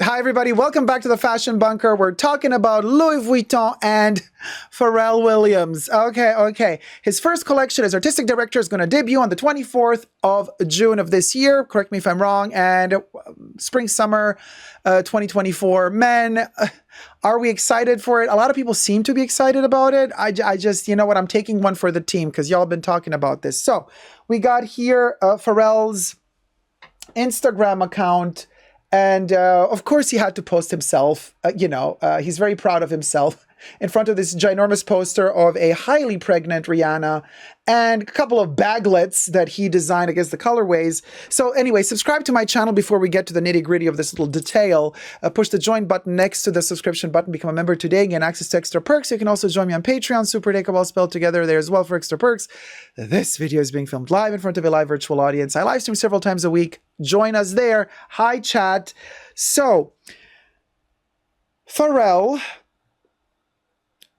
Hi, everybody. Welcome back to the Fashion Bunker. We're talking about Louis Vuitton and Pharrell Williams. Okay. His first collection as artistic director is going to debut on the 24th of June of this year. Correct me if I'm wrong. And spring, summer 2024. Men, are we excited for it? A lot of people seem to be excited about it. I just, you know what? I'm taking one for the team because y'all been talking about this. So we got here Pharrell's Instagram account. And of course, he had to post himself. He's very proud of himself in front of this ginormous poster of a highly pregnant Rihanna and a couple of baglets that he designed against the colorways. So anyway, subscribe to my channel before we get to the nitty gritty of this little detail. Push the join button next to the subscription button. Become a member today and get access to extra perks. You can also join me on Patreon, superdacob all spelled together there as well for extra perks. This video is being filmed live in front of a live virtual audience. I live stream several times a week. Join us there. Hi, chat. So, Pharrell,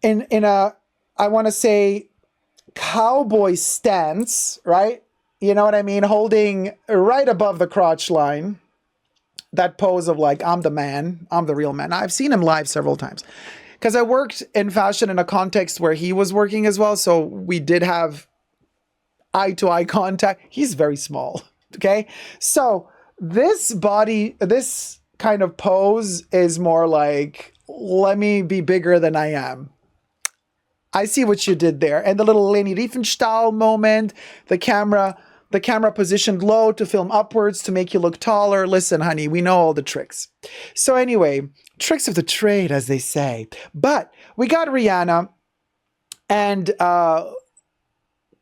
in a, I want to say, cowboy stance, right? You know what I mean? Holding right above the crotch line. That pose of like, I'm the man. I'm the real man. I've seen him live several times. Because I worked in fashion in a context where he was working as well. So we did have eye-to-eye contact. He's very small. Okay, so this kind of pose is more like, let me be bigger than I am. I see what you did there. And the little Leni Riefenstahl moment, the camera positioned low to film upwards to make you look taller. Listen, honey, we know all the tricks. So anyway, tricks of the trade, as they say. But we got Rihanna and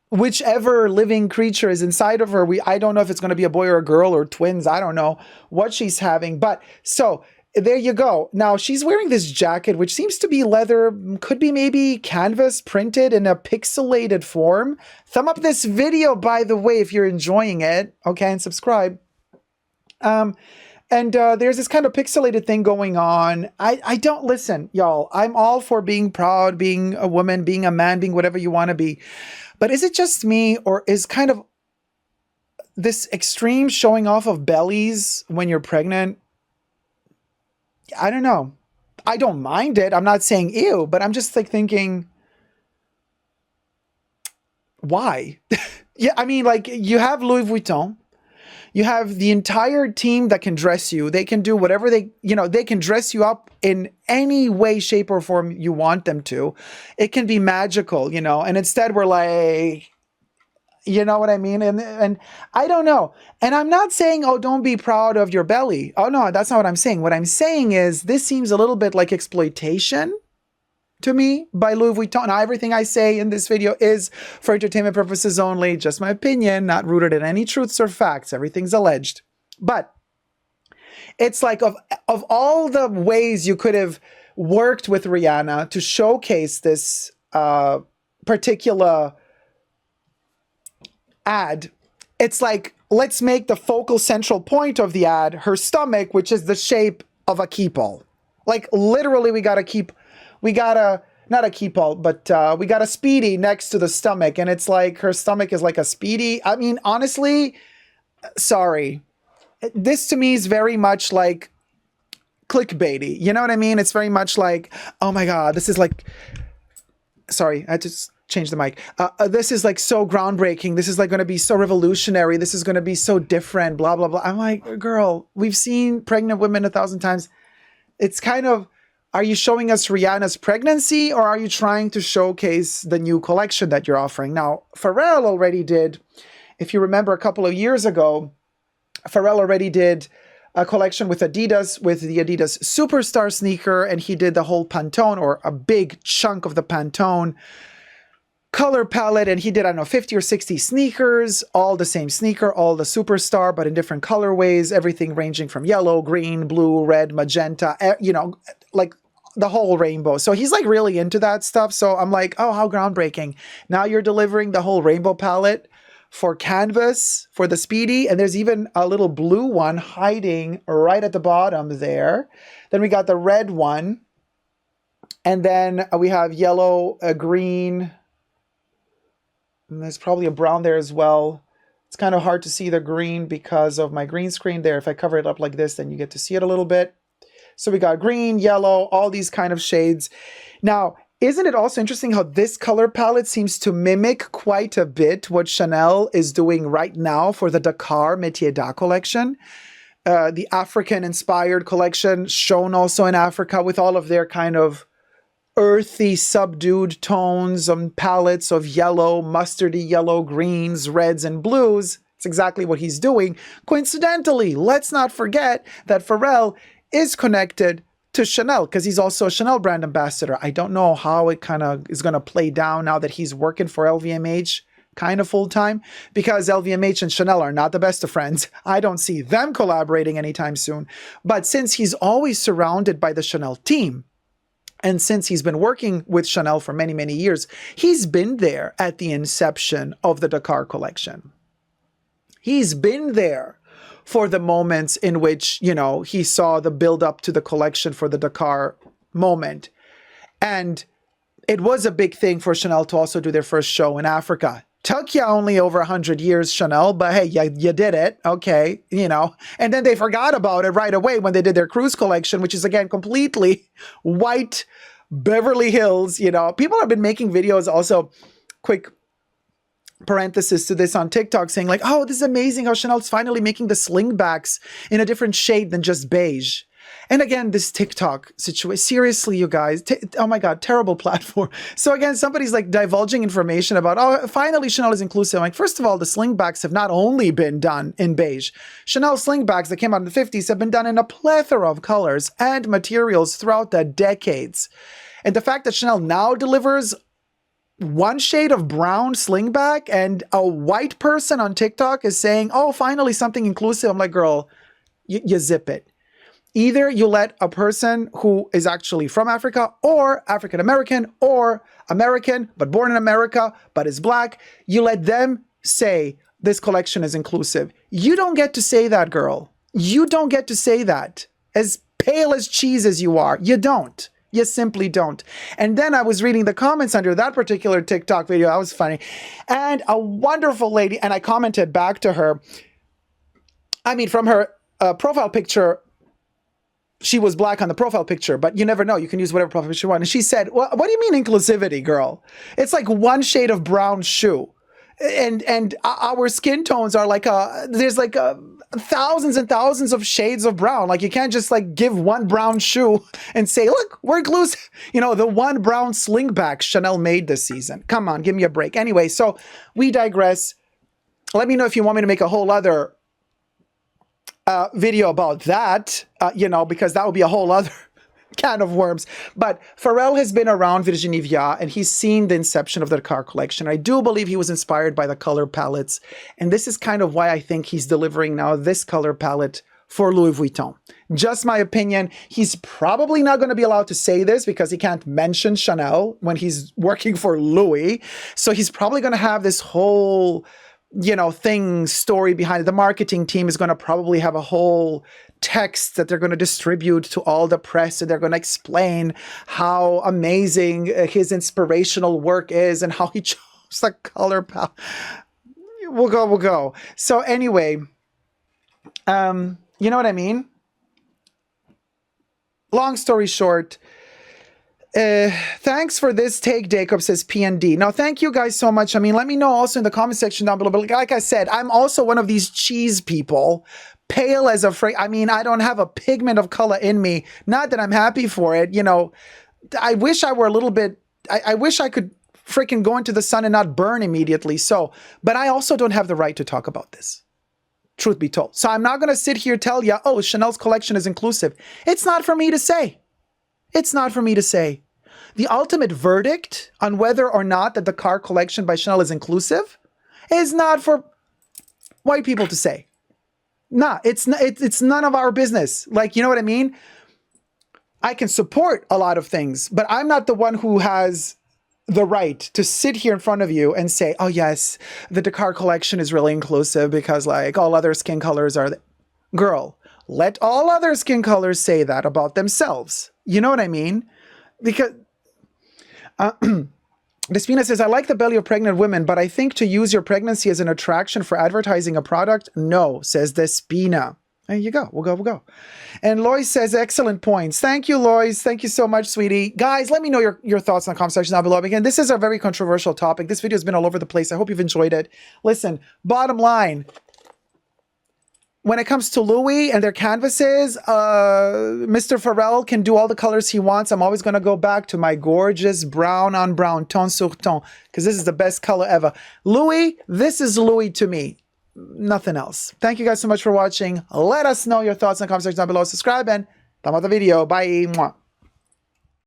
whichever living creature is inside of her, I don't know if it's going to be a boy or a girl or twins. I don't know what she's having. But so there you go. Now she's wearing this jacket, which seems to be leather, could be maybe canvas printed in a pixelated form. Thumb up this video, by the way, if you're enjoying it. Okay, and subscribe. There's this kind of pixelated thing going on. I don't listen, y'all. I'm all for being proud, being a woman, being a man, being whatever you want to be. But is it just me, or is kind of this extreme showing off of bellies when you're pregnant? I don't know. I don't mind it. I'm not saying ew, but I'm just like thinking, why? Yeah, I mean, like, you have Louis Vuitton. You have the entire team that can dress you. They can do whatever they can dress you up in any way, shape, or form you want them to. It can be magical, and instead we're like, you know what I mean? And I don't know. And I'm not saying, oh, don't be proud of your belly. Oh, no, that's not what I'm saying. What I'm saying is this seems a little bit like exploitation to me by Louis Vuitton. Now, everything I say in this video is for entertainment purposes only, just my opinion, not rooted in any truths or facts. Everything's alleged. But it's like of all the ways you could have worked with Rihanna to showcase this particular ad, it's like, let's make the focal central point of the ad her stomach, which is the shape of a keep-all. Like, literally, we got a speedy next to the stomach, and it's like her stomach is like a speedy. I mean, honestly, sorry. This to me is very much like clickbaity. You know what I mean? It's very much like, oh my God, this is like, sorry, I just change the mic. This is like so groundbreaking. This is like going to be so revolutionary. This is going to be so different, blah, blah, blah. I'm like, girl, we've seen pregnant women 1,000 times. It's kind of, are you showing us Rihanna's pregnancy, or are you trying to showcase the new collection that you're offering? Now, Pharrell already did, if you remember a couple of years ago, Pharrell already did a collection with Adidas, with the Adidas Superstar sneaker, and he did the whole Pantone, or a big chunk of the Pantone color palette, and he did, I don't know, 50 or 60 sneakers, all the same sneaker, all the Superstar, but in different colorways, everything ranging from yellow, green, blue, red, magenta, like the whole rainbow. So he's like really into that stuff. So I'm like, oh, how groundbreaking. Now you're delivering the whole rainbow palette for canvas, for the Speedy, and there's even a little blue one hiding right at the bottom there. Then we got the red one, and then we have yellow, green, and there's probably a brown there as well. It's kind of hard to see the green because of my green screen there. If I cover it up like this, then you get to see it a little bit. So we got green, yellow, all these kind of shades. Now, isn't it also interesting how this color palette seems to mimic quite a bit what Chanel is doing right now for the Dakar Métier d'Art collection? The African-inspired collection shown also in Africa with all of their kind of earthy, subdued tones and palettes of yellow, mustardy yellow, greens, reds, and blues. It's exactly what he's doing. Coincidentally, let's not forget that Pharrell is connected to Chanel because he's also a Chanel brand ambassador. I don't know how it kind of is going to play down now that he's working for LVMH kind of full time, because LVMH and Chanel are not the best of friends. I don't see them collaborating anytime soon. But since he's always surrounded by the Chanel team, and since he's been working with Chanel for many, many years, he's been there at the inception of the Dakar collection. He's been there for the moments in which, you know, he saw the build up to the collection for the Dakar moment. And it was a big thing for Chanel to also do their first show in Africa. Took you only over 100 years, Chanel, but hey, you did it. Okay, you know. And then they forgot about it right away when they did their cruise collection, which is, again, completely white Beverly Hills, you know. People have been making videos also, quick parenthesis to this on TikTok, saying like, oh, this is amazing how Chanel's finally making the slingbacks in a different shade than just beige. And again, this TikTok situation, seriously, you guys, oh my God, terrible platform. So again, somebody's like divulging information about, oh, finally Chanel is inclusive. I'm like, first of all, the slingbacks have not only been done in beige. Chanel slingbacks that came out in the 50s have been done in a plethora of colors and materials throughout the decades. And the fact that Chanel now delivers one shade of brown slingback and a white person on TikTok is saying, oh, finally something inclusive. I'm like, girl, you zip it. Either you let a person who is actually from Africa or African-American or American, but born in America, but is black, you let them say this collection is inclusive. You don't get to say that, girl. You don't get to say that. As pale as cheese as you are, you don't. You simply don't. And then I was reading the comments under that particular TikTok video. That was funny. And a wonderful lady, and I commented back to her. I mean, from her profile picture, she was black on the profile picture, but you never know. You can use whatever profile picture you want. And she said, well, what do you mean inclusivity, girl? It's like one shade of brown shoe. And our skin tones are like there's like thousands and thousands of shades of brown. Like you can't just like give one brown shoe and say, look, we're inclusive. You know, the one brown slingback Chanel made this season. Come on, give me a break. Anyway, so we digress. Let me know if you want me to make a whole other video about that, you know, because that would be a whole other can of worms. But Pharrell has been around Virginie Viard and he's seen the inception of the Dakar collection. I do believe he was inspired by the color palettes. And this is kind of why I think he's delivering now this color palette for Louis Vuitton. Just my opinion. He's probably not going to be allowed to say this because he can't mention Chanel when he's working for Louis. So he's probably going to have this whole, you know, story behind it. The marketing team is going to probably have a whole text that they're going to distribute to all the press, and they're going to explain how amazing his inspirational work is and how he chose the color palette. We'll go. So anyway, you know what I mean? Long story short, thanks for this take, Dacob, says PND. Now, thank you guys so much. I mean, let me know also in the comment section down below. But like I said, I'm also one of these cheese people, pale as a I mean, I don't have a pigment of color in me. Not that I'm happy for it. You know, I wish I were a little bit, I wish I could freaking go into the sun and not burn immediately. So, but I also don't have the right to talk about this, truth be told. So I'm not going to sit here tell you, oh, Chanel's collection is inclusive. It's not for me to say. It's not for me to say. The ultimate verdict on whether or not the Dakar collection by Chanel is inclusive is not for white people to say. Nah, it's none of our business. Like, you know what I mean? I can support a lot of things, but I'm not the one who has the right to sit here in front of you and say, oh yes, the Dakar collection is really inclusive because like all other skin colors are... Girl, let all other skin colors say that about themselves. You know what I mean? Because... Despina says, I like the belly of pregnant women, but I think to use your pregnancy as an attraction for advertising a product, no, says Despina. There you go. We'll go. And Lois says, excellent points. Thank you, Lois. Thank you so much, sweetie. Guys, let me know your thoughts in the comment section down below. Again, this is a very controversial topic. This video has been all over the place. I hope you've enjoyed it. Listen, bottom line, when it comes to Louis and their canvases, Mr. Pharrell can do all the colors he wants. I'm always going to go back to my gorgeous brown on brown, ton sur ton, because this is the best color ever. Louis, this is Louis to me. Nothing else. Thank you guys so much for watching. Let us know your thoughts in the comment section down below. Subscribe and thumb up the video. Bye. Mwah.